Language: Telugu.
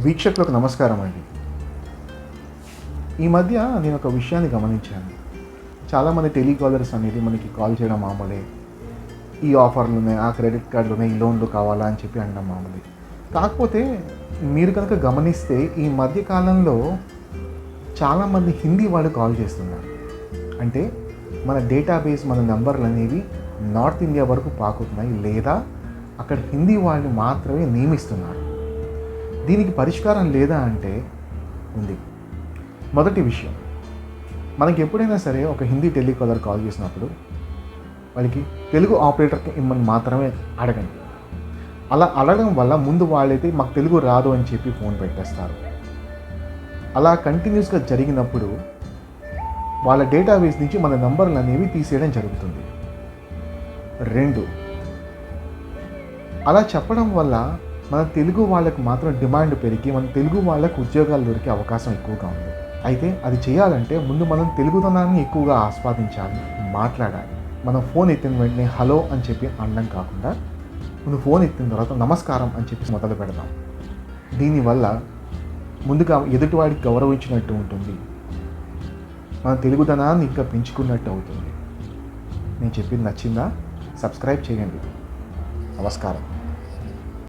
వీక్షకులకు నమస్కారం అండి. ఈ మధ్య నేను ఒక విషయాన్ని గమనించాను. చాలామంది టెలికాలర్స్ అనేది మనకి కాల్ చేయడం మామూలే. ఈ ఆఫర్లు ఉన్నాయి, ఆ క్రెడిట్ కార్డులు ఉన్నాయి, ఈ లోన్లు కావాలా అని చెప్పి అనడం మామూలే. కాకపోతే మీరు కనుక గమనిస్తే ఈ మధ్య కాలంలో చాలామంది హిందీ వాళ్ళు కాల్ చేస్తున్నారు. అంటే మన డేటాబేస్, మన నెంబర్లు అనేవి నార్త్ ఇండియా వరకు పాకుతున్నాయి, లేదా అక్కడ హిందీ వాళ్ళని మాత్రమే నియమిస్తున్నారు. దీనికి పరిష్కారం లేదా అంటే ఉంది. మొదటి విషయం, మనకి ఎప్పుడైనా సరే ఒక హిందీ టెలికాలర్ కాల్ చేసినప్పుడు వాళ్ళకి తెలుగు ఆపరేటర్కి ఇమ్మని మాత్రమే అడగండి. అలా అడగడం వల్ల ముందు వాళ్ళైతే మాకు తెలుగు రాదు అని చెప్పి ఫోన్ పెట్టేస్తారు. అలా కంటిన్యూస్గా జరిగినప్పుడు వాళ్ళ డేటాబేస్ నుంచి మన నంబర్లు అనేవి తీసేయడం జరుగుతుంది. 2, అలా చెప్పడం వల్ల మన తెలుగు వాళ్ళకు మాత్రం డిమాండ్ పెరిగి మన తెలుగు వాళ్ళకు ఉద్యోగాలు దొరికే అవకాశం ఎక్కువగా ఉంది. అయితే అది చేయాలంటే ముందు మనం తెలుగుతనాన్ని ఎక్కువగా ఆస్వాదించాలి, మాట్లాడాలి. మనం ఫోన్ ఎత్తిన వెంటనే హలో అని చెప్పి అనడం కాకుండా ముందు ఫోన్ ఎత్తిన తర్వాత నమస్కారం అని చెప్పి మొదలు పెడదాం. దీనివల్ల ముందుగా ఎదుటివాడికి గౌరవించినట్టు ఉంటుంది, మన తెలుగుతనాన్ని ఇంకా పెంచుకున్నట్టు అవుతుంది. నేను చెప్పింది నచ్చిందా? సబ్స్క్రైబ్ చేయండి. నమస్కారం.